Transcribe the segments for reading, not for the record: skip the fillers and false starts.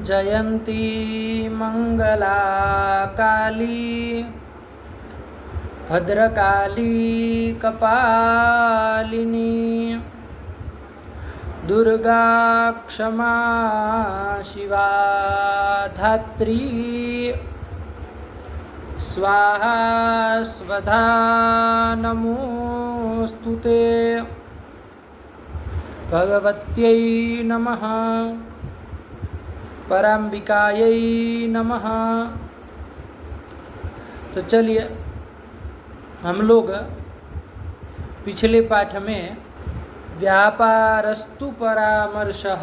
जयन्ती मंगला काली भद्रकाली कपालिनी दुर्गा क्षमा शिवा धात्री स्वाहा स्वधा नमोस्तुते भगवत्यै नमः पराम्बिकायै नमः। तो चलिए हम लोग पिछले पाठ में व्यापारस्तु परामर्शः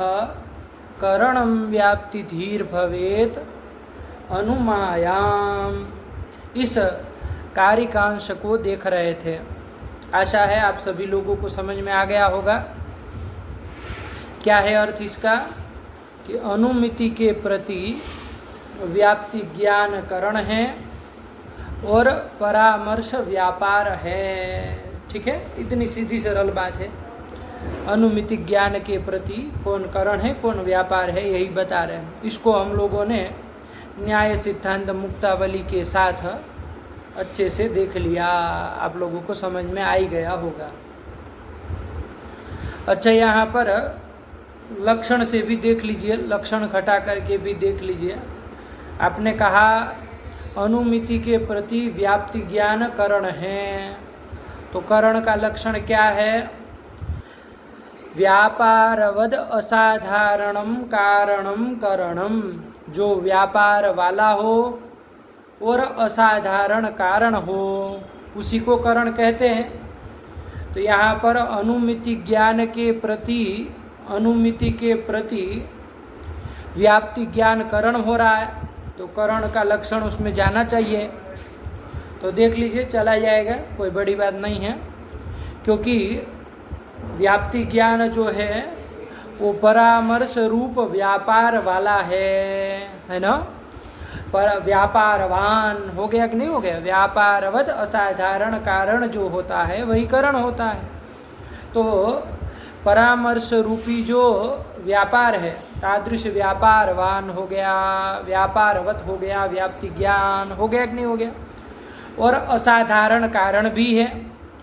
करणं व्याप्ति धीर भवेत अनुमायाम इस कारिकांश को देख रहे थे। आशा है आप सभी लोगों को समझ में आ गया होगा। क्या है अर्थ इसका कि अनुमिति के प्रति व्याप्ति ज्ञान करण है और परामर्श व्यापार है। ठीक है, इतनी सीधी सरल बात है। अनुमिति ज्ञान के प्रति कौन करण है कौन व्यापार है यही बता रहे हैं। इसको हम लोगों ने न्याय सिद्धांत मुक्तावली के साथ अच्छे से देख लिया, आप लोगों को समझ में आ ही गया होगा। अच्छा, यहाँ पर लक्षण से भी देख लीजिए, लक्षण घटा करके भी देख लीजिए। आपने कहा अनुमिति के प्रति व्याप्ति ज्ञान करण है, तो करण का लक्षण क्या है? व्यापारवद असाधारणम कारणम करणम, जो व्यापार वाला हो और असाधारण कारण हो उसी को करण कहते हैं। तो यहाँ पर अनुमिति ज्ञान के प्रति अनुमिति के प्रति व्याप्ति ज्ञान करण हो रहा है, तो करण का लक्षण उसमें जाना चाहिए। तो देख लीजिए, चला जाएगा, कोई बड़ी बात नहीं है, क्योंकि व्याप्ति ज्ञान जो है वो परामर्श रूप व्यापार वाला है ना। पर व्यापारवान हो गया कि नहीं हो गया? व्यापारवद असाधारण कारण जो होता है वही करण होता है। तो परामर्श रूपी जो व्यापार है तादृश व्यापारवान हो गया, व्यापारवत हो गया, व्याप्ति ज्ञान हो गया कि नहीं हो गया। और असाधारण कारण भी है,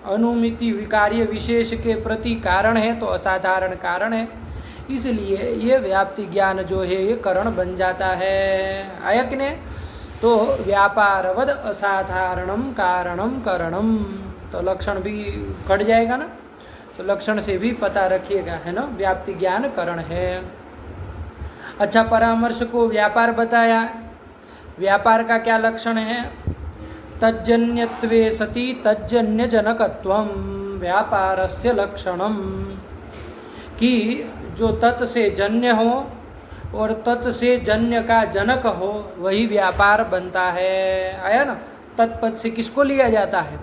अनुमिति विकार्य विशेष के प्रति कारण है तो असाधारण कारण है, इसलिए ये व्याप्ति ज्ञान जो है ये करण बन जाता है। आया कि नहीं? तो व्यापारवद असाधारणम कारणम करणम, तो लक्षण भी कट जाएगा ना, तो लक्षण से भी पता रखिएगा, है ना, व्याप्ति ज्ञान करण है। अच्छा, परामर्श को व्यापार बताया। व्यापार का क्या लक्षण है? तज्जन्यत्वे सति तज्जन्य जनकत्वम व्यापारस्य लक्षणम, कि जो तत् से जन्य हो और तत् से जन्य का जनक हो वही व्यापार बनता है। आया ना? तत्पद से किसको लिया जाता है?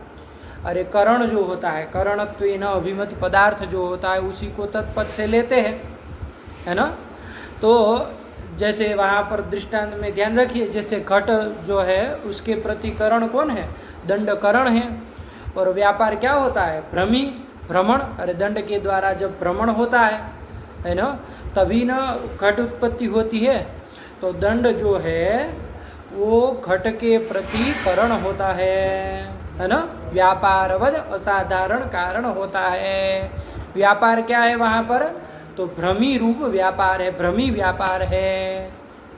अरे करण जो होता है, करणत्वेन अभिमत पदार्थ जो होता है उसी को तत्पद से लेते हैं, है ना। तो जैसे वहाँ पर दृष्टांत में ध्यान रखिए, जैसे घट जो है उसके प्रति करण कौन है? दंड करण है। और व्यापार क्या होता है? भ्रमी, भ्रमण। अरे दंड के द्वारा जब भ्रमण होता है ना, तभी ना घट उत्पत्ति होती है। तो दंड जो है वो घट के प्रति करण होता है ना। व्यापारवद असाधारण कारण होता है। व्यापार क्या है वहाँ पर? तो भ्रमी रूप व्यापार है, भ्रमी व्यापार है।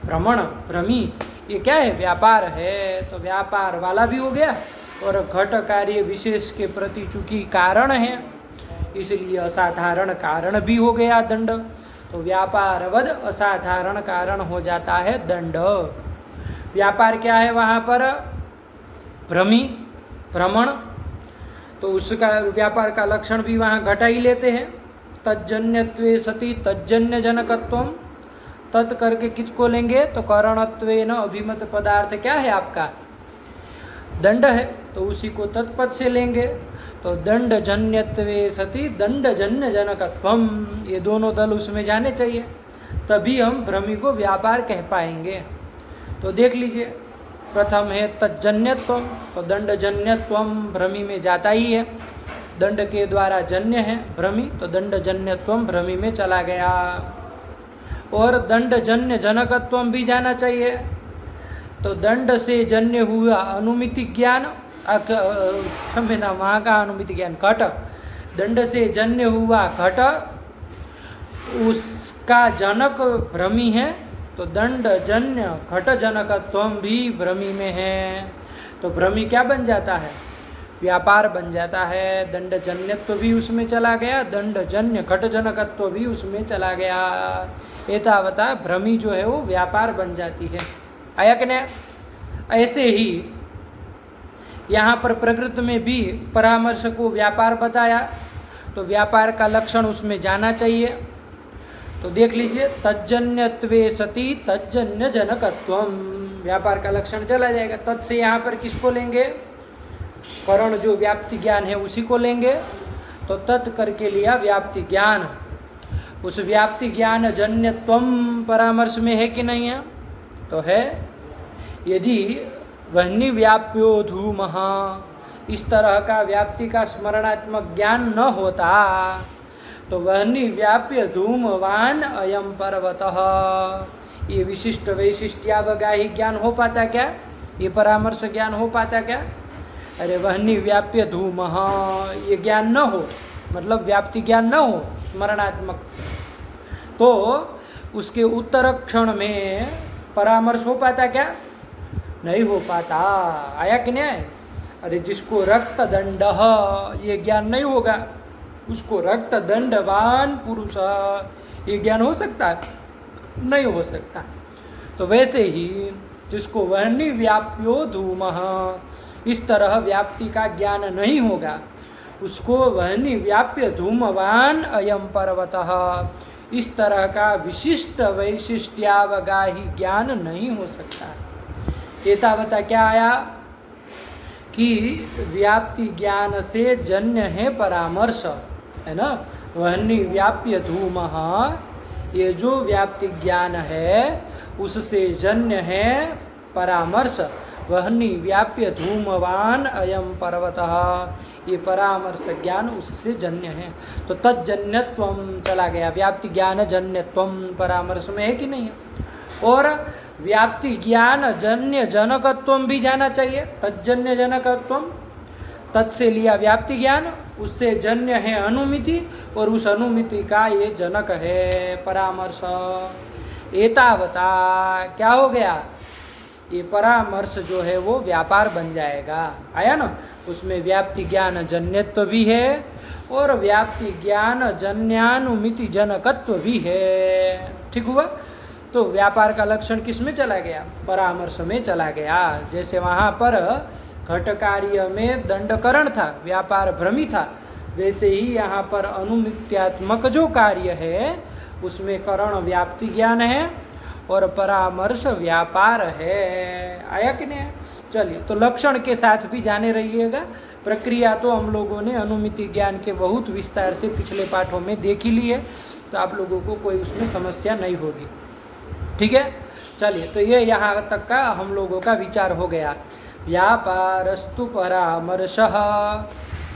भ्रमण, भ्रमी, ये क्या है? व्यापार है। तो व्यापार वाला भी हो गया और घट कार्य विशेष के प्रति चूंकि कारण है इसलिए असाधारण कारण भी हो गया दंड। तो व्यापारवद असाधारण कारण हो जाता है दंड। व्यापार क्या है वहाँ पर? भ्रमी, भ्रमण। तो उसका व्यापार का लक्षण भी वहाँ घटा ही लेते हैं। तज्जन्यत्वे सति तज्जन्य जनकत्वम, तत् करके किसको लेंगे? तो करणत्वेन अभिमत पदार्थ क्या है आपका? दंड है, तो उसी को तत्पद से लेंगे। तो दंड जन्यत्वे सति दंड जन्य जनकत्वम, ये दोनों दल उसमें जाने चाहिए, तभी हम भ्रमी को व्यापार कह पाएंगे। तो देख लीजिए, प्रथम है तज्जन्यत्वम, तो दंडजन्यत्वम भ्रमी में जाता ही है, दंड के द्वारा जन्य है भ्रमी, तो दंडजन्यत्वम भ्रमी में चला गया। और दंड जन्य जनकत्व भी जाना चाहिए। तो दंड से जन्य हुआ अनुमिति ज्ञान, क्षम्यता वहाँ का अनुमिति ज्ञान घट, दंड से जन्य हुआ घट, उसका जनक भ्रमी है, तो दंड जन्य घट जनकत्व भी भ्रमी में है। तो भ्रमी क्या बन जाता है? व्यापार बन जाता है। दंड जन्यत्व भी उसमें चला गया, दंड जन्य घट जनकत्व भी उसमें चला गया। एतावता भ्रमी जो है वो व्यापार बन जाती है। आया कि नहीं? ऐसे ही यहाँ पर प्रकृति में भी परामर्श को व्यापार बताया, तो व्यापार का लक्षण उसमें जाना चाहिए। तो देख लीजिए, तज्जन्यत्वे सति तज्जन्य जनकत्वम, व्यापार का लक्षण चला जाएगा। तत् से यहाँ पर किसको लेंगे? करण जो व्याप्ति ज्ञान है उसी को लेंगे। तो तत् करके लिया व्याप्ति ज्ञान। उस व्याप्ति ज्ञान जन्यत्वम परामर्श में है कि नहीं है? तो है। यदि वह्नि व्याप्यो धूमः, इस तरह का व्याप्ति का स्मरणात्मक ज्ञान न होता तो वह्नि व्याप्य धूमवान अयम पर्वतः, ये विशिष्ट वैशिष्ट्यावगाही ज्ञान हो पाता क्या? ये परामर्श ज्ञान हो पाता क्या? अरे वह्नि व्याप्य धूमः ये ज्ञान न हो, मतलब व्याप्ति ज्ञान न हो स्मरणात्मक, तो उसके उत्तर क्षण में परामर्श हो पाता क्या? नहीं हो पाता। आया कि नहीं? अरे जिसको रक्त दंड ये ज्ञान नहीं होगा, उसको रक्त दंडवान पुरुष ये ज्ञान हो सकता है? नहीं हो सकता। तो वैसे ही जिसको वह्नि व्याप्यो धूमः, इस तरह व्याप्ति का ज्ञान नहीं होगा, उसको वह्नि व्याप्य धूमवान अयम पर्वतः, इस तरह का विशिष्ट वैशिष्ट्यावगाही ज्ञान नहीं हो सकता। एतावता क्या आया कि व्याप्ति ज्ञान से जन्य है परामर्श, है ना? वह्नि व्याप्य धूमः, ये जो व्याप्ति ज्ञान है उससे जन्य है परामर्श। वह्नि व्याप्य धूमवान अयम पर्वतः, ये परामर्श ज्ञान उससे जन्य है। तो तज्जन्यत्वम चला गया, व्याप्ति ज्ञान जन्यत्वम परामर्श में है कि नहीं है? और व्याप्ति ज्ञान जन्य जनकत्वम भी जाना चाहिए। तज्जन्य जनकत्वम, तत् से लिया व्याप्ति ज्ञान, उससे जन्य है अनुमिति, और उस अनुमिति का ये जनक है परामर्श। एतावता क्या हो गया? ये परामर्श जो है वो व्यापार बन जाएगा। आया ना? उसमें व्याप्ति ज्ञान जन्यत्व भी है और व्याप्ति ज्ञान जन्यानुमिति जनकत्व भी है। ठीक हुआ? तो व्यापार का लक्षण किस में चला गया? परामर्श में चला गया। जैसे वहाँ पर घट कार्य में दंडकरण था, व्यापार भ्रमी था, वैसे ही यहाँ पर अनुमित्यात्मक जो कार्य है उसमें करण व्याप्ति ज्ञान है और परामर्श व्यापार है। आया कि नहीं? चलिए, तो लक्षण के साथ भी जाने रहिएगा। प्रक्रिया तो हम लोगों ने अनुमिति ज्ञान के बहुत विस्तार से पिछले पाठों में देख ही ली है, तो आप लोगों को कोई उसमें समस्या नहीं होगी। ठीक है? चलिए, तो ये यहाँ तक का हम लोगों का विचार हो गया। व्यापारस्तु परामर्शः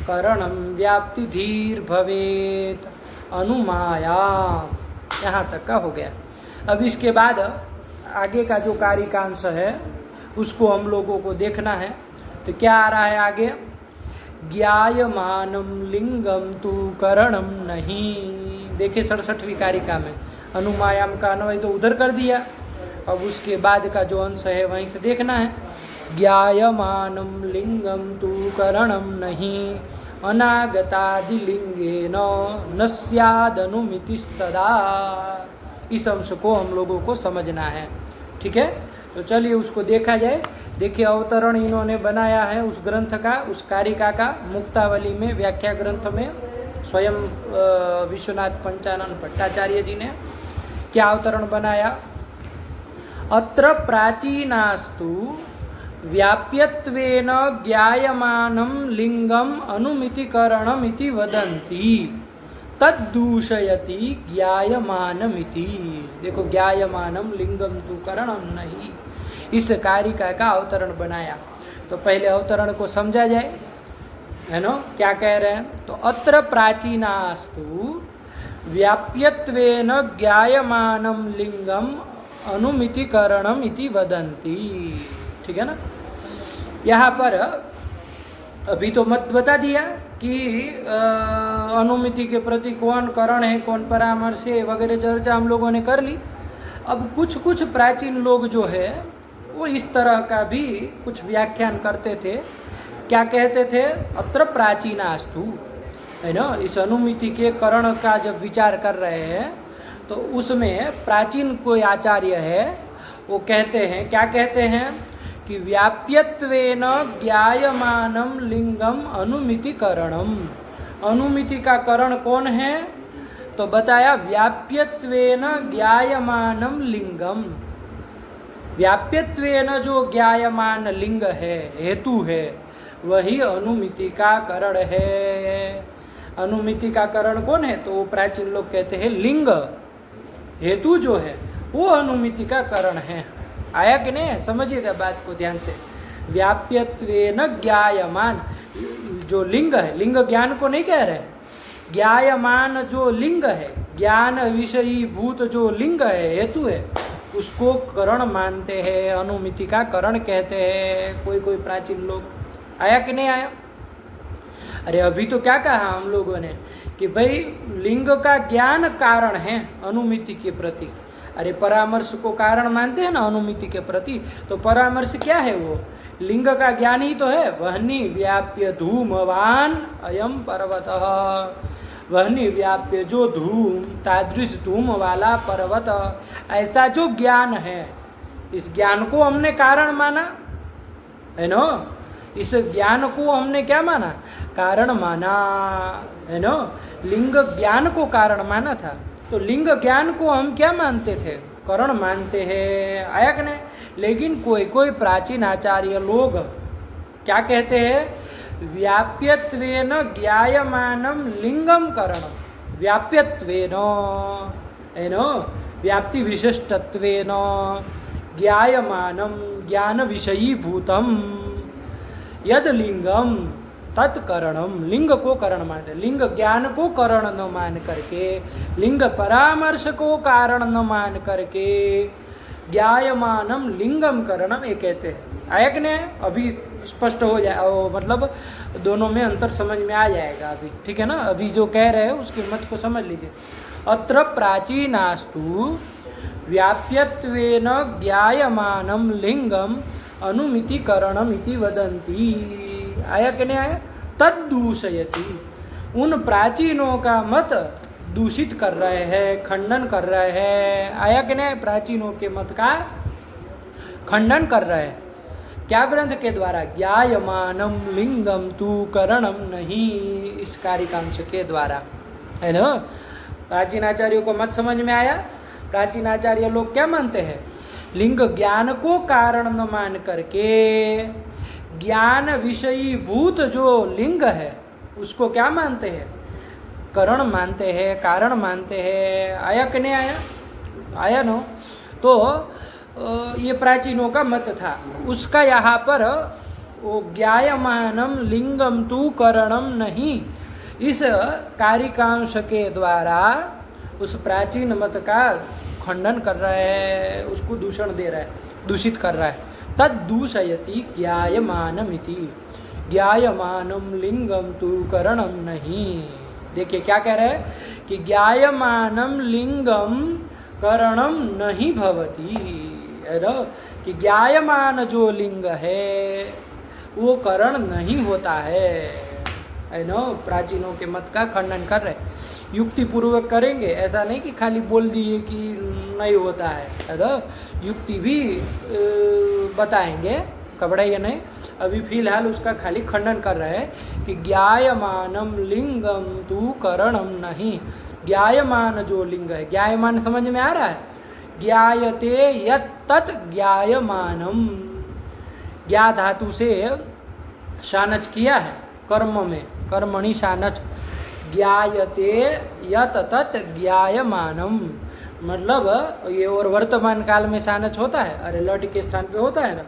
करणं व्याप्ति धीर भवेत अनुमायाम, यहाँ तक का हो गया। अब इसके बाद आगे का जो कारिकांश है उसको हम लोगों को देखना है। तो क्या आ रहा है आगे? ज्ञायमानम लिंगम तु करणम नहीं। देखिए 67वीं कारिका में अनुमायाम का अन्वय तो उधर कर दिया, अब उसके बाद का जो अंश है वहीं से देखना है। ज्ञायमानम लिंगम तु करणम नहीं अनागतादिलिंगेन न स्यादनुमितिस्तदा। इस अंश को हम लोगों को समझना है। ठीक है? तो चलिए उसको देखा जाए। देखिए अवतरण इन्होंने बनाया है उस ग्रंथ का, उस कारिका का, मुक्तावली में, व्याख्या ग्रंथ में स्वयं विश्वनाथ पंचानन भट्टाचार्य जी ने क्या अवतरण बनाया? अत्र प्राचीनास्तु व्याप्यत्वेन ज्ञायमानं लिंगम अनुमितिकरणमिति वदन्ति तद्दूषयति ज्ञायमानमिति। देखो, ज्ञायमानम लिंगम तु करणम नहीं, इस कारिका का अवतरण बनाया। तो पहले अवतरण को समझा जाए, है ना? क्या कह रहे हैं? तो अत्र प्राचीनास्तु व्याप्यत्वेन ज्ञायमानं लिंगम अनुमितिकरणम इति वदन्ति। ठीक है ना। यहाँ पर अभी तो मत बता दिया कि अनुमिति के प्रति कौन करण है, कौन परामर्श है वगैरह चर्चा हम लोगों ने कर ली। अब कुछ कुछ प्राचीन लोग जो है वो इस तरह का भी कुछ व्याख्यान करते थे। क्या कहते थे? अत्र प्राचीनास्तु, है ना। इस अनुमिति के करण का जब विचार कर रहे हैं तो उसमें प्राचीन कोई आचार्य है वो कहते हैं, क्या कहते हैं कि व्याप्यत्वेन ज्ञायमानं लिंगम अनुमितिकरणम। अनुमिति का करण कौन है? तो बताया व्याप्यत्वेन ज्ञायमानं लिंगम। व्याप्यत्वेन जो ज्ञायमान लिंग है, हेतु है, वही अनुमिति का करण है। अनुमिति का करण कौन है? तो वो प्राचीन लोग कहते हैं लिंग, हेतु जो है वो अनुमिति का करण है। आया कि नहीं? समझिएगा बात को ध्यान से। व्याप्यत्वेन ज्ञायमान जो लिंग है, लिंग ज्ञान को नहीं कह रहे, ज्ञायमान जो लिंग है, ज्ञान विषयी भूत जो लिंग है, हेतु है, उसको करण मानते हैं, अनुमिति का करण कहते हैं कोई कोई प्राचीन लोग। आया कि नहीं आया? अरे अभी तो क्या कहा हम लोगों ने कि भाई लिंग का ज्ञान कारण है अनुमिति के प्रति। अरे परामर्श को कारण मानते हैं ना अनुमिति के प्रति, तो परामर्श क्या है? वो लिंग का ज्ञान ही तो है। वहनी व्याप्य धूमवान अयम पर्वतः, वहनी व्याप्य जो धूम, तादृश धूम वाला पर्वत, ऐसा जो ज्ञान है, इस ज्ञान को हमने कारण माना है ना। इस ज्ञान को हमने क्या माना? कारण माना है ना। लिंग ज्ञान को कारण माना था, तो लिंग ज्ञान को हम क्या मानते थे? करण मानते हैं। आया कि नहीं? लेकिन कोई कोई प्राचीन आचार्य लोग क्या कहते हैं? व्याप्यत्वेन ज्ञायमानं लिंगम करणम। व्याप्यत्वेन है ना, व्याप्ति विशिष्टत्वेन ज्ञायमानं ज्ञान विषयी भूतम यद लिंगम तत्करणम। लिंग को करण मानते, लिंग ज्ञान को करण न मान करके, लिंग परामर्श को कारण न मान करके ज्ञायमानम लिंगम करणम ये कहते हैं। आया कि नहीं? अभी स्पष्ट हो जाए, मतलब दोनों में अंतर समझ में आ जाएगा अभी। ठीक है ना। अभी जो कह रहे हैं उसके मत को समझ लीजिए। अत्र प्राचीनास्तु व्याप्यत्वेन ज्ञायमानं लिंगम अनुमितिकरणम इति वदन्ति। आया कि नहीं आया? तद्दूषयति, उन प्राचीनों का मत दूषित कर रहे हैं, खंडन कर रहे हैं। आया कि नहीं? प्राचीनों के मत का खंडन कर रहे हैं। क्या ग्रंथ के द्वारा? ज्ञायमानं लिंगम तु करणम नहीं, इस कारिकांश के द्वारा, है ना। प्राचीन आचार्यों को मत समझ में आया? प्राचीन आचार्य लोग क्या मानते हैं? लिंग ज्ञान को कारण न मान करके ज्ञान विषयी भूत जो लिंग है उसको क्या मानते हैं? करण मानते हैं, कारण मानते हैं। आया कि नहीं आया? आया नो। तो ये प्राचीनों का मत था। उसका यहाँ पर वो ज्ञायमानं लिंगम तु करणम नहीं, इस कारिकांश के द्वारा उस प्राचीन मत का खंडन कर रहा है, उसको दूषण दे रहा है, दूषित कर रहा है। तद्दूषयति ज्ञायमानमिति, ज्ञायमानं लिंगम तु करणम नहीं। देखिए क्या कह रहे हैं कि ज्ञायमानं लिंगम करणम नहीं भवति, है ना। कि ज्ञायमान जो लिंग है वो करण नहीं होता है ना। प्राचीनों के मत का खंडन कर रहे, युक्ति पूर्वक करेंगे, ऐसा नहीं कि खाली बोल दिए कि नहीं होता है ना। युक्ति भी बताएंगे, कबड़ाइए नहीं। अभी फिलहाल उसका खाली खंडन कर रहे हैं कि ज्ञायमानं लिंगम तु करणम नहीं। ज्ञायमान जो लिंग है, ज्ञायमान समझ में आ रहा है? ज्ञायते यत् तत् ज्ञायमानम, ज्ञा धातु से शानच किया है कर्म में, कर्मणि शानच। ज्ञायते यत् तत् ज्ञायमानम, मतलब ये और वर्तमान काल में शानच होता है, अरे लट के स्थान पे होता है ना।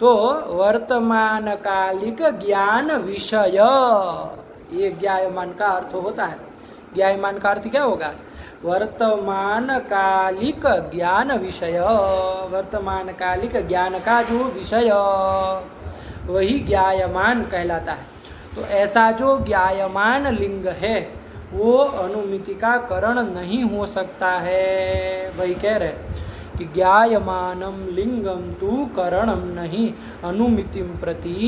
तो वर्तमान कालिक ज्ञान विषय, ये ज्ञायमान का अर्थ होता है। ज्ञायमान का अर्थ क्या होगा? वर्तमान कालिक ज्ञान विषय, वर्तमान कालिक ज्ञान का जो विषय वही ज्ञायमान कहलाता है। तो ऐसा जो ज्ञायमान लिंग है वो अनुमिति का करण नहीं हो सकता है। वही कह रहे कि ज्ञायमानम लिंगम तु करणम नहीं अनुमितिम प्रति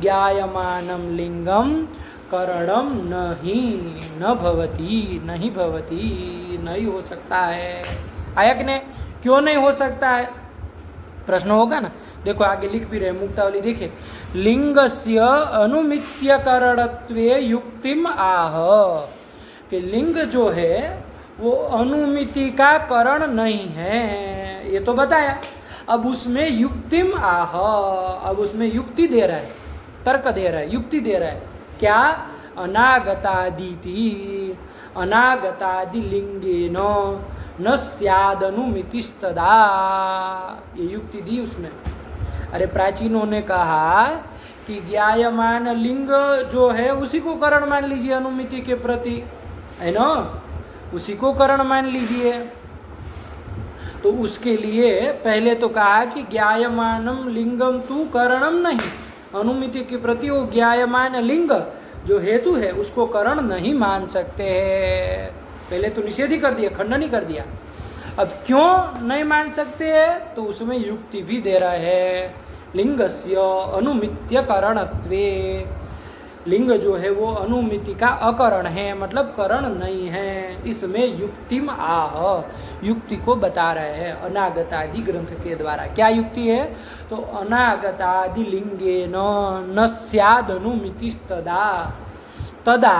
ज्ञायमानम लिंगम करणम नहीं न भवती, नहीं भवती, नहीं हो सकता है। आयक ने क्यों नहीं हो सकता है प्रश्न होगा ना। देखो आगे लिख भी रहे मुक्तावली देखिए, लिंगस्य अनुमित्यकरणत्वे युक्तिम आह, कि लिंग जो है वो अनुमिति का करण नहीं है, ये तो बताया। अब उसमें युक्तिम आह, अब उसमें युक्ति दे रहा है, तर्क दे रहा है, युक्ति दे रहा है। क्या? अनागतादिति, अनागतादि लिंगेन न स्यादनुमितिस्तदा, ये युक्ति दी उसमें। अरे प्राचीनों ने कहा कि ज्ञायमान लिंग जो है उसी को करण मान लीजिए अनुमिति के प्रति, है ना, उसी को करण मान लीजिए। तो उसके लिए पहले तो कहा कि ज्ञायमानम लिंगम तु करणम नहीं, अनुमिति के प्रति वो ज्ञायमान लिंग जो हेतु है उसको करण नहीं मान सकते हैं। पहले तो निषेध ही कर दिया, खंडन ही कर दिया। अब क्यों नहीं मान सकते हैं तो उसमें युक्ति भी दे रहा है। लिंगस्य अनुमित्य करणत्वे, लिंग जो है वो अनुमिति का अकरण है, मतलब करण नहीं है। इसमें युक्तिम आह, युक्ति को बता रहे हैं अनागतादि ग्रंथ के द्वारा। क्या युक्ति है? तो अनागतादि लिंगे न स्याद अनुमितिस्तदा, तदा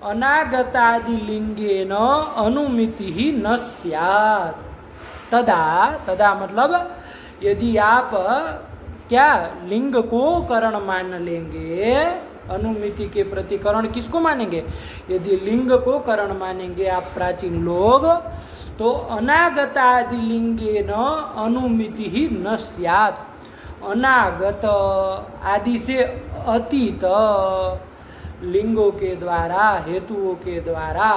अनागतादि लिंगे न अनुमिति ही न स्यात्। तदा, तदा मतलब यदि आप क्या लिंग को करण मान लेंगे, अनुमिति के प्रति करण किसको मानेंगे? यदि लिंग को करण मानेंगे आप प्राचीन लोग, तो अनागतादि लिंगे न अनुमिति ही न स्यात्। अनागत आदि से अतीत लिंगों के द्वारा, हेतुओं के द्वारा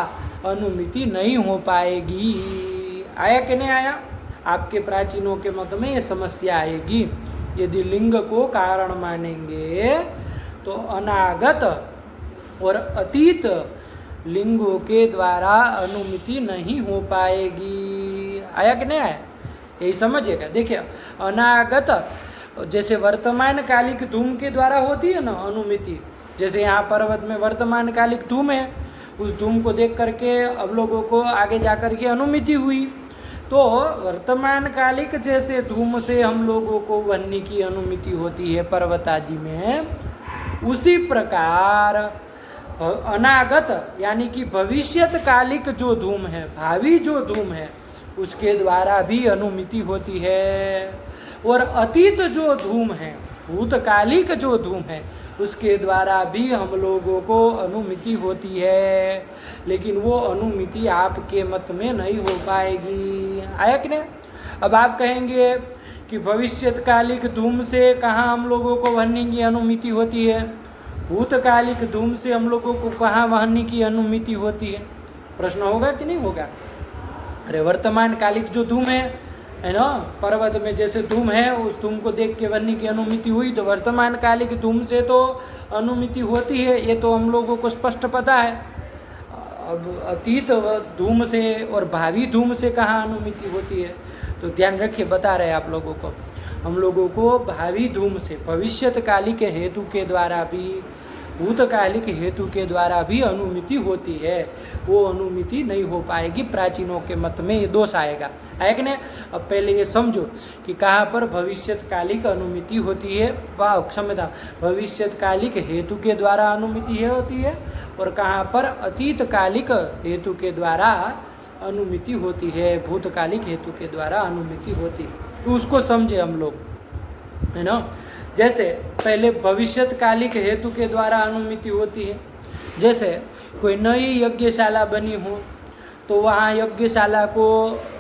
अनुमिति नहीं हो पाएगी। आया कि नहीं आया? आपके प्राचीनों के मत में ये समस्या आएगी। यदि लिंग को कारण मानेंगे तो अनागत और अतीत लिंगों के द्वारा अनुमिति नहीं हो पाएगी। आया कि नहीं आया? यही समझिएगा। देखिए अनागत जैसे वर्तमान कालिक धूम के द्वारा होती है ना अनुमिति, जैसे यहाँ पर्वत में वर्तमान कालिक धूम है, उस धूम को देख करके अब लोगों को आगे जा कर के अनुमिति हुई। तो वर्तमान कालिक जैसे धूम से हम लोगों को वन्य की अनुमिति होती है पर्वत आदि में, उसी प्रकार अनागत यानी कि भविष्यत कालिक जो धूम है, भावी जो धूम है, उसके द्वारा भी अनुमिति होती है। और अतीत जो धूम है, भूतकालिक जो धूम है, उसके द्वारा भी हम लोगों को अनुमिति होती है। लेकिन वो अनुमिति आपके मत में नहीं हो पाएगी। आया कि नहीं? अब आप कहेंगे कि भविष्यकालिक धूम से कहाँ हम लोगों को वहनी की अनुमिति होती है, भूतकालिक धूम से हम लोगों को कहाँ वहनी की अनुमिति होती है? प्रश्न होगा कि नहीं होगा? अरे वर्तमान कालिक जो धूम है ना, पर्वत में जैसे धूम है, उस धूम को देख के वन्य की अनुमिति हुई, तो वर्तमान कालिक धूम से तो अनुमिति होती है, ये तो हम लोगों को स्पष्ट पता है। अब अतीत धूम से और भावी धूम से कहाँ अनुमिति होती है? तो ध्यान रखिए, बता रहे हैं आप लोगों को। हम लोगों को भावी धूम से भविष्यकालिक हेतु के द्वारा भी, भूतकालिक हेतु के द्वारा भी अनुमिति होती है। वो अनुमिति नहीं हो पाएगी। प्राचीनों के मत में ये दोष आएगा। है कि नहीं? अब पहले ये समझो कि कहाँ पर भविष्यकालिक अनुमिति होती है, क्षमता भविष्यकालिक हेतु के द्वारा अनुमिति होती है, और कहाँ पर अतीतकालिक हेतु के द्वारा अनुमिति होती है, भूतकालिक हेतु के द्वारा अनुमिति होती है। तो उसको समझे हम लोग, है ना। जैसे पहले भविष्यकालिक हेतु के द्वारा अनुमिति होती है। जैसे कोई नई यज्ञशाला बनी हो, तो वहाँ यज्ञशाला को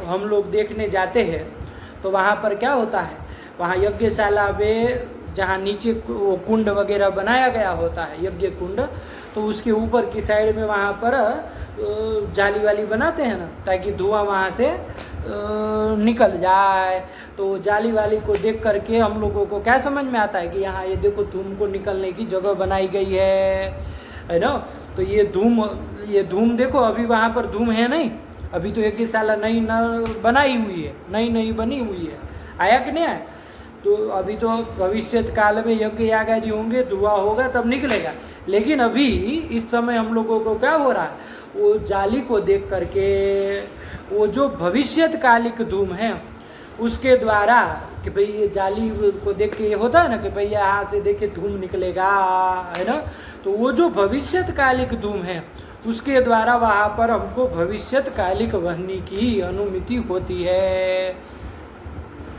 हम लोग देखने जाते हैं, तो वहाँ पर क्या होता है, वहाँ यज्ञशाला में जहाँ नीचे वो कुंड वगैरह बनाया गया होता है, यज्ञ कुंड, तो उसके ऊपर की साइड में वहाँ पर जाली वाली बनाते हैं ना, ताकि धुआं वहाँ से निकल जाए। तो जाली वाली को देख करके हम लोगों को क्या समझ में आता है कि यहाँ ये देखो धूम को निकलने की जगह बनाई गई है ना। तो ये धूम देखो, अभी वहाँ पर धूम है नहीं, अभी तो यज्ञशाला नई बनाई हुई है, नई बनी हुई है, आया कि नहीं आया। तो अभी तो भविष्य काल में यज्ञ याग आदि होंगे, धुआं होगा तब निकलेगा। लेकिन अभी इस समय हम लोगों को क्या हो रहा है, वो जाली को देख करके वो जो भविष्यत कालिक धूम है उसके द्वारा, कि भाई ये जाली को देख के ये होता है ना कि भाई यहाँ से देखे धूम निकलेगा, है ना। तो वो जो भविष्यत कालिक धूम है उसके द्वारा वहाँ पर हमको भविष्यत कालिक वहनी की अनुमति होती है।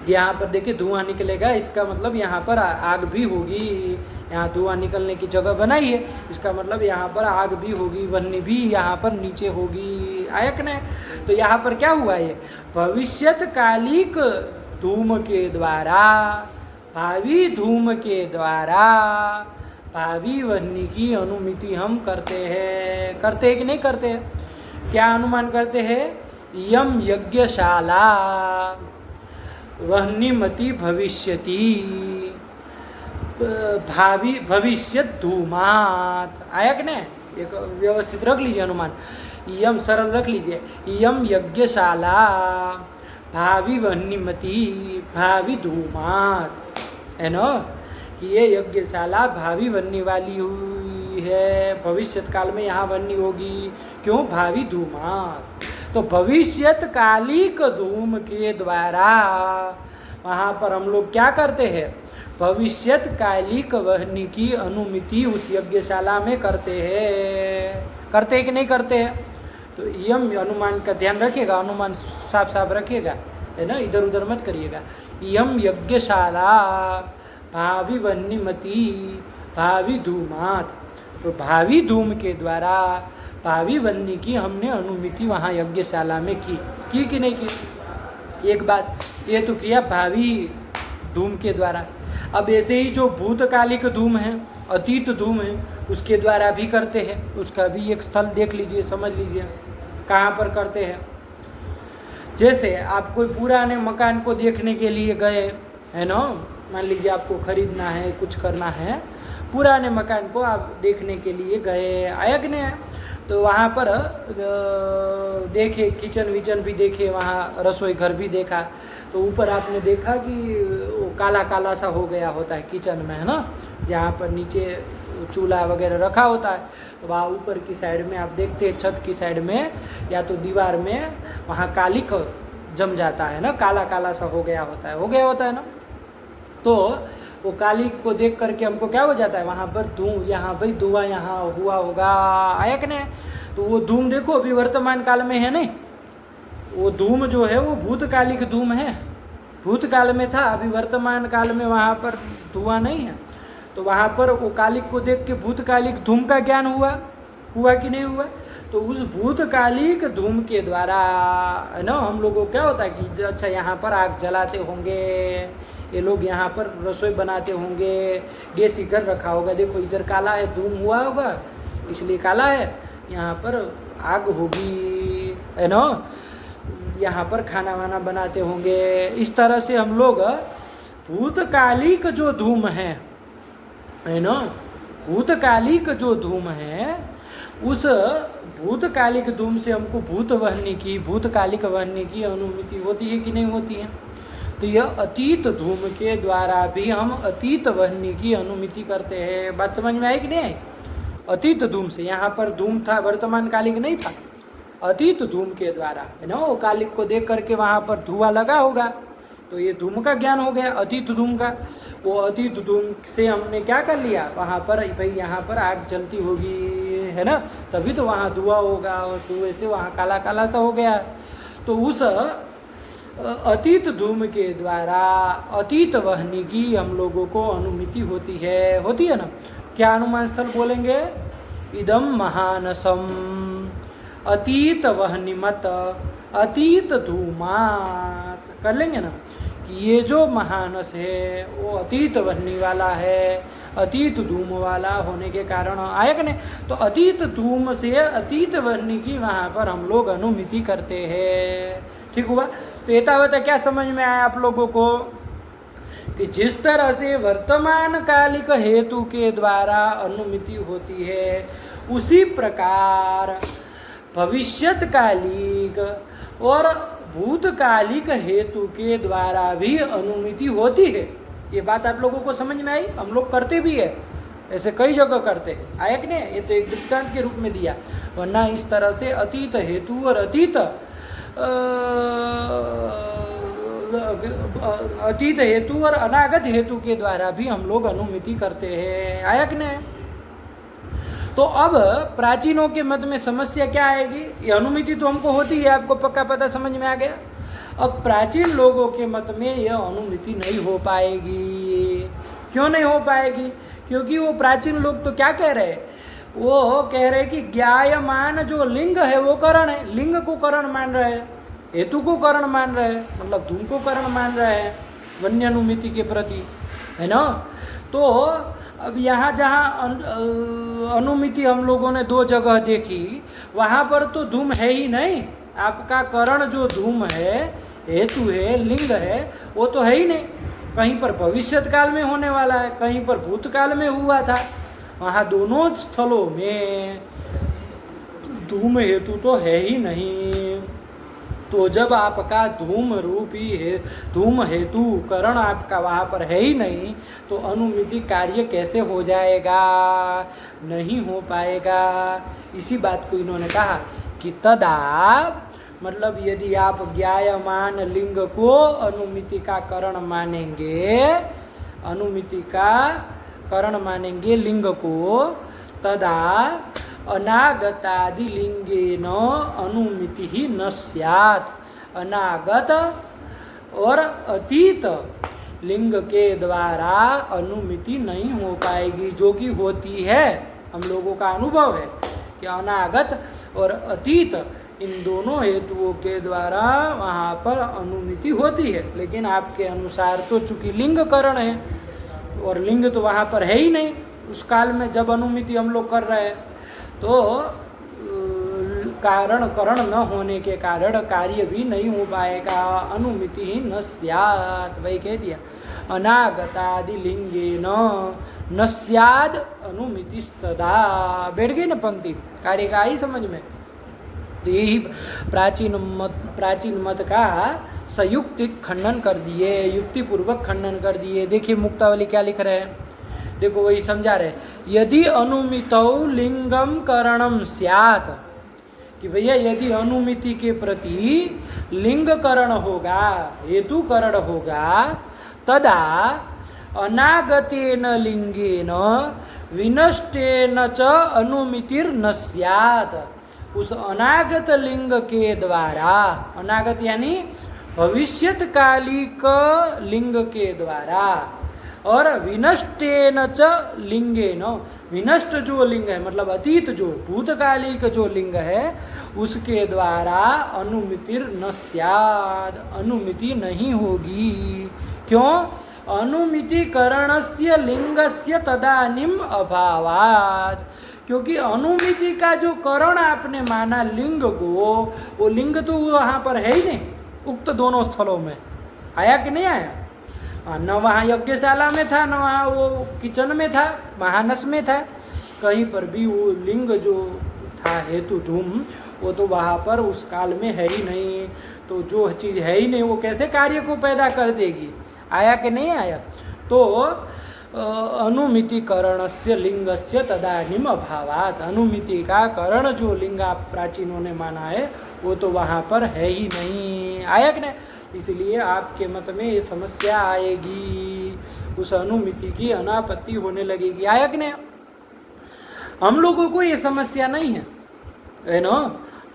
यहाँ पर देखिए धुआं निकलेगा, इसका मतलब यहाँ पर आग भी होगी। यहाँ धुआं निकलने की जगह बनाई है, इसका मतलब यहाँ पर आग भी होगी, वन्नी भी यहाँ पर नीचे होगी, आयक ने। तो यहाँ पर क्या हुआ, ये भविष्यत कालिक धूम के द्वारा, भावी धूम के द्वारा भावी वन्नी की अनुमति हम करते हैं कि नहीं करते हैं। क्या अनुमान करते हैं, यम यज्ञशाला वह्निमति भविष्यति भावी भविष्यत धूमात, आया कि नहीं। एक व्यवस्थित रख लीजिए अनुमान, यम सरल रख लीजिए, यम यज्ञशाला भावी वह्निमति भावी धूमात, है ना। कि ये यज्ञशाला भावी बनने वाली हुई है, भविष्यत काल में यहाँ बननी होगी, क्यों, भावी धूमात। तो भविष्यत कालिक धूम के द्वारा वहाँ पर हम लोग क्या करते हैं, भविष्यत कालिक वहनी की अनुमति उस यज्ञशाला में करते हैं कि नहीं करते हैं। तो यम अनुमान का ध्यान रखिएगा, अनुमान साफ साफ रखिएगा, है ना, इधर उधर मत करिएगा। यम यज्ञशाला भावी वन्यमति भावी धूमात, तो भावी धूम के द्वारा भावी वन्य की हमने अनुमति वहाँ यज्ञशाला में की कि नहीं की। एक बात ये तो किया भावी धूम के द्वारा। अब ऐसे ही जो भूतकालिक धूम है, अतीत धूम है, उसके द्वारा भी करते हैं। उसका भी एक स्थल देख लीजिए, समझ लीजिए कहाँ पर करते हैं। जैसे आप कोई पुराने मकान को देखने के लिए गए, है ना, मान लीजिए आपको खरीदना है, कुछ करना है, पुराने मकान को आप देखने के लिए गए, आया कि नहीं, तो वहाँ पर देखे, किचन विचन भी देखे, वहाँ रसोई घर भी देखा। तो ऊपर आपने देखा कि वो काला काला सा हो गया होता है किचन में, है ना, जहाँ पर नीचे चूल्हा वगैरह रखा होता है। तो वहाँ ऊपर की साइड में आप देखते हैं, छत की साइड में या तो दीवार में वहाँ कालिक जम जाता है ना, काला काला सा हो गया होता है ना। तो वो कालिक को देख करके हमको क्या हो जाता है, वहाँ पर यहाँ भाई धुआं यहाँ हुआ होगा, आया कि नहीं। तो वो धूम देखो अभी वर्तमान काल में है नहीं, वो धूम जो है वो भूतकालिक धूम है, भूतकाल में था, अभी वर्तमान काल में वहाँ पर धुआं नहीं है। तो वहाँ पर वो कालिक को देख के भूतकालिक धूम का ज्ञान हुआ कि नहीं हुआ। तो उस भूतकालिक धूम के द्वारा, है ना, हम लोगों को क्या होता है कि अच्छा यहाँ पर आग जलाते होंगे, ये लोग यहाँ पर रसोई बनाते होंगे, गैस इधर रखा होगा, देखो इधर काला है, धूम हुआ होगा इसलिए काला है, यहाँ पर आग होगी, है ना, यहाँ पर खाना वाना बनाते होंगे। इस तरह से हम लोग भूतकालिक जो धूम है ना, भूतकालिक जो धूम है, उस भूतकालिक धूम से हमको भूतकालिक वहनी की अनुमति होती है कि नहीं होती है। तो यह अतीत धूम के द्वारा भी हम अतीत वहनी की अनुमति करते हैं। बात समझ में आई कि नहीं आई। अतीत धूम से, यहाँ पर धूम था, वर्तमान कालिक नहीं था, अतीत धूम के द्वारा, है ना, वो कालिक को देख करके वहाँ पर धुआं लगा होगा, तो ये धूम का ज्ञान हो गया, अतीत धूम का। वो अतीत धूम से हमने क्या कर लिया, वहाँ पर भाई यहाँ पर आग जलती होगी, है ना, तभी तो वहाँ धुआं होगा, और धुएं से वहाँ काला काला सा हो गया। तो उस अतीत धूम के द्वारा अतीत वहनी की हम लोगों को अनुमति होती है ना। क्या अनुमान स्थल बोलेंगे, इदम महानसम अतीत वहनिमत अतीत धूमात, कर लेंगे ना, कि ये जो महानस है वो अतीत वहनी वाला है, अतीत धूम वाला होने के कारण आयक ने, तो अतीत धूम से अतीत वर्णी की वहाँ पर हम लोग अनुमिति करते हैं। ठीक हुआ। तो एतावता क्या समझ में आया आप लोगों को कि जिस तरह से वर्तमान कालिक हेतु के द्वारा अनुमिति होती है, उसी प्रकार भविष्यत कालिक और भूतकालिक हेतु के द्वारा भी अनुमिति होती है। ये बात आप लोगों को समझ में आई? हम लोग करते भी है, ऐसे कई जगह करते हैं। आयक ने ये तो एक दृष्टांत के रूप में दिया, वरना इस तरह से अतीत हेतु और अतीत हेतु और अनागत हेतु के द्वारा भी हम लोग अनुमिति करते हैं। आयक ने तो अब प्राचीनों के मत में समस्या क्या आएगी? ये अनुमिति तो हमको होती है, आपको पक्का पता समझ में आ गया। अब प्राचीन लोगों के मत में यह अनुमिति नहीं हो पाएगी। क्यों नहीं हो पाएगी? क्योंकि वो प्राचीन लोग तो क्या कह रहे हैं? वो कह रहे कि ज्ञायमान जो लिंग है वो करण है, लिंग को करण मान रहे हैं, हेतु को करण मान रहे हैं, मतलब धूम को करण मान रहे हैं वन्य अनुमिति के प्रति, है ना। तो अब यहाँ जहाँ अनुमिति हम लोगों ने दो जगह देखी, वहाँ पर तो धूम है ही नहीं। आपका करण जो धूम है, हेतु है, लिंग है, वो तो है ही नहीं। कहीं पर भविष्यत काल में होने वाला है, कहीं पर भूतकाल में हुआ था। वहाँ दोनों स्थलों में धूम हेतु तो है ही नहीं। तो जब आपका धूम रूपी है, धूम हेतु करण आपका वहाँ पर है ही नहीं, तो अनुमिति कार्य कैसे हो जाएगा? नहीं हो पाएगा। इसी बात को इन्होंने कहा कि तदा, मतलब यदि आप ज्ञायमान लिंग को अनुमिति का करण मानेंगे, अनुमिति का करण मानेंगे लिंग को, तदा अनागतादि लिंगेन अनुमिति ही न स्यात्। अनागत और अतीत लिंग के द्वारा अनुमिति नहीं हो पाएगी, जो कि होती है। हम लोगों का अनुभव है कि अनागत और अतीत इन दोनों हेतुओं के द्वारा वहाँ पर अनुमिति होती है। लेकिन आपके अनुसार तो चूंकि लिंग करण है और लिंग तो वहाँ पर है ही नहीं उस काल में जब अनुमिति हम लोग कर रहे हैं, तो कारण करण न होने के कारण कार्य भी नहीं हो पाएगा। अनुमिति ही न स्यात्, वही कह दिया, अनागतादि लिंगे न स्याद् अनुमितिस्तदा। बैठ गई ना पंक्ति, कार्य का ही समझ में। तो यही प्राचीन मत का संयुक्तिक खंडन कर दिए, युक्तिपूर्वक खंडन कर दिए। देखिए मुक्तावली क्या लिख रहे हैं, देखो वही समझा रहे। यदि अनुमितौ लिंगम करणम स्यात्, कि भैया यदि अनुमिति के प्रति लिंग करण होगा, हेतु करण होगा, तदा अनागतेन लिंगेन विनष्टेन च अनुमितिर न स्यात्। उस अनागत लिंग के द्वारा, अनागत यानी भविष्यत कालिक लिंग के द्वारा, और विनष्टेन च लिंगेन, विनष्ट जो लिंग है मतलब अतीत जो भूतकालिक जो लिंग है, उसके द्वारा अनुमितिर न स्याद्, अनुमिति नहीं होगी। क्यों? अनुमिति करणस्य लिंगस्य तदानीम अभावात्। क्योंकि अनुमिति का जो करण आपने माना लिंग को, वो लिंग तो वहाँ पर है ही नहीं उक्त दोनों स्थलों में। आया कि नहीं आया? न वहाँ यज्ञशाला में था, न वहाँ वो किचन में था, महानस में था, कहीं पर भी वो लिंग जो था हेतु धूम, वो तो वहाँ पर उस काल में है ही नहीं। तो जो चीज़ है ही नहीं वो कैसे कार्य को पैदा कर देगी? आया कि नहीं आया? तो अनुमिति करणस्य लिंगस्य तदानीम अभावात्। अनुमिति का करण जो लिंग आप प्राचीनों ने माना है वो तो वहाँ पर है ही नहीं। आया कि नहीं? इसलिए आपके मत में ये समस्या आएगी, उस अनुमिति की अनापत्ति होने लगेगी। आया कि नहीं? हम लोगों को ये समस्या नहीं है ना,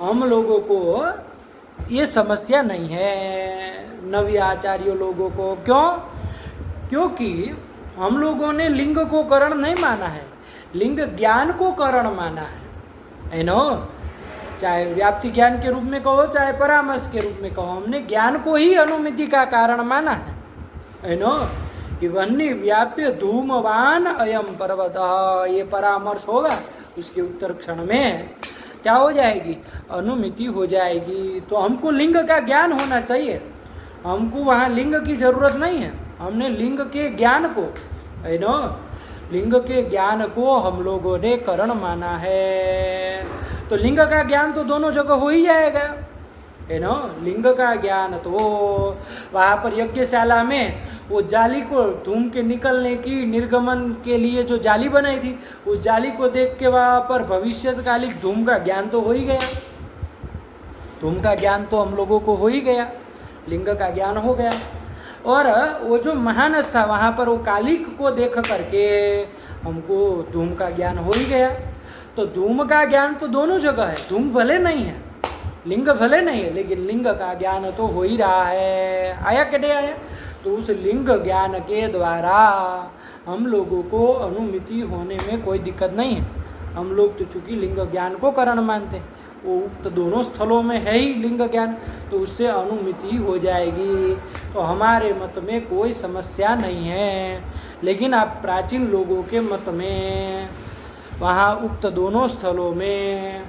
हम लोगों को ये समस्या नहीं है, नवी आचार्य लोगों को। क्यों? क्योंकि हम लोगों ने लिंग को करण नहीं माना है, लिंग ज्ञान को करण माना है ना। चाहे व्याप्ति ज्ञान के रूप में कहो, चाहे परामर्श के रूप में कहो, हमने ज्ञान को ही अनुमिति का कारण माना है ना। कि वन्य व्याप्य धूमवान अयम पर्वत, ये परामर्श होगा उसके उत्तर क्षण में क्या हो जाएगी, अनुमिति हो जाएगी। तो हमको लिंग का ज्ञान होना चाहिए, हमको वहाँ लिंग की जरूरत नहीं है, हमने लिंग के ज्ञान को, है ना, लिंग के ज्ञान को हम लोगों ने करण माना है। तो लिंग का ज्ञान तो दोनों जगह हो ही जाएगा, है ना। लिंग का ज्ञान तो वहाँ पर यज्ञशाला में वो जाली को धूम के निकलने की निर्गमन के लिए जो जाली बनाई थी, उस जाली को देख के वहाँ पर भविष्यकालिक धूम का ज्ञान तो हो ही गया, धूम का ज्ञान तो हम लोगों को हो ही गया, लिंग का ज्ञान हो गया। और वो जो महानस था वहाँ पर वो कालिक को देख करके हमको धूम का ज्ञान हो ही गया। तो धूम का ज्ञान तो दोनों जगह है, धूम भले नहीं है, लिंग भले नहीं है, लेकिन लिंग का ज्ञान तो हो ही रहा है। आया कि नहीं आया? तो उस लिंग ज्ञान के द्वारा हम लोगों को अनुमिति होने में कोई दिक्कत नहीं है। हम लोग तो चूँकि लिंग ज्ञान को कारण मानते हैं, वो उक्त दोनों स्थलों में है ही लिंग ज्ञान, तो उससे अनुमिति हो जाएगी। तो हमारे मत में कोई समस्या नहीं है। लेकिन आप प्राचीन लोगों के मत में वहाँ उक्त दोनों स्थलों में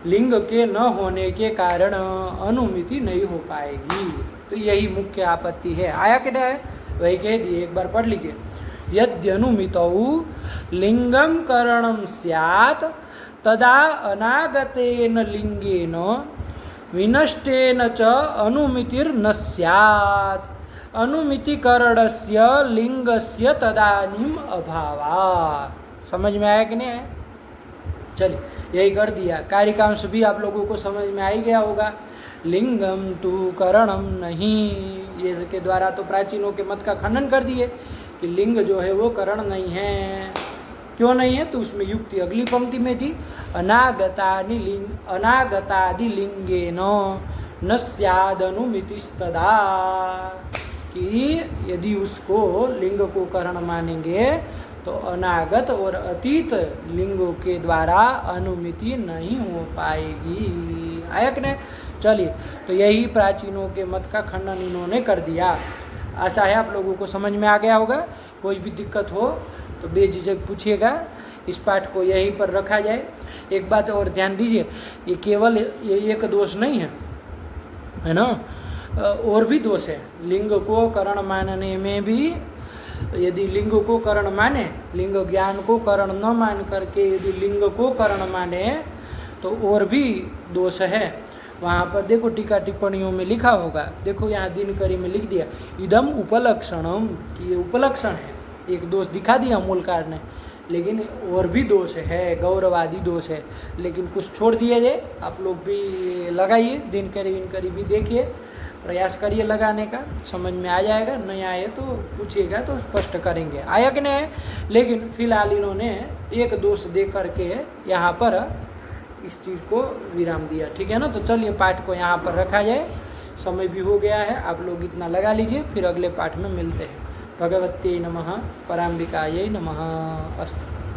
लिंग के न होने के कारण अनुमिति नहीं हो पाएगी। तो यही मुख्य आपत्ति है। आया कि नहीं? वही कह दिए, एक बार पढ़ लीजिए। यद्यनुमितौ लिंगम करणम स्यात् तदा अनागतेन लिंगेन विनष्टेन च अनुमितिर्न स्यात् अनुमितिकरणस्य लिंगस्य तदानीम अभावात्। समझ में आया कि नहीं आया? चलिए, यही कर दिया। कारिकांश भी आप लोगों को समझ में आ ही गया होगा। लिंगम तु करणम नहीं, ये के द्वारा तो प्राचीनों के मत का खंडन कर दिए कि लिंग जो है वो करण नहीं है। क्यों नहीं है? तो उसमें युक्ति अगली पंक्ति में थी, अनागतादि लिंगेन न स्यादनुमितिस्तदा, कि यदि उसको लिंग को करण मानेंगे तो अनागत और अतीत लिंगों के द्वारा अनुमिति नहीं हो पाएगी। आया कि नहीं? चलिए, तो यही प्राचीनों के मत का खंडन इन्होंने कर दिया। आशा है आप लोगों को समझ में आ गया होगा। कोई भी दिक्कत हो तो बेझिझक पूछिएगा। इस पाठ को यहीं पर रखा जाए। एक बात और ध्यान दीजिए, ये केवल ये एक दोष नहीं है ना, और भी दोष है। लिंग को करण मानने में भी, यदि लिंग को करण माने, लिंग ज्ञान को करण न मान करके यदि लिंग को करण माने तो और भी दोष है। वहाँ पर देखो टीका टिप्पणियों में लिखा होगा, देखो यहाँ दिनकरी में लिख दिया इदम उपलक्षणम, कि ये उपलक्षण है। एक दोष दिखा दिया मूलकार ने, लेकिन और भी दोष है, गौरवादी दोष है। लेकिन कुछ छोड़ दिया जाए, आप लोग भी लगाइए, दिनकरी भी देखिए, प्रयास करिए लगाने का, समझ में आ जाएगा। नहीं आए तो पूछिएगा तो स्पष्ट करेंगे। आया कि नहीं आए? लेकिन फिलहाल इन्होंने एक दोष दे करके यहाँ पर इस चीज़ को विराम दिया। ठीक है ना? तो चलिए पाठ को यहाँ पर रखा जाए, समय भी हो गया है। आप लोग इतना लगा लीजिए, फिर अगले पाठ में मिलते हैं। भगवते नमः, पराम्बिकायै नमः। अस्तु।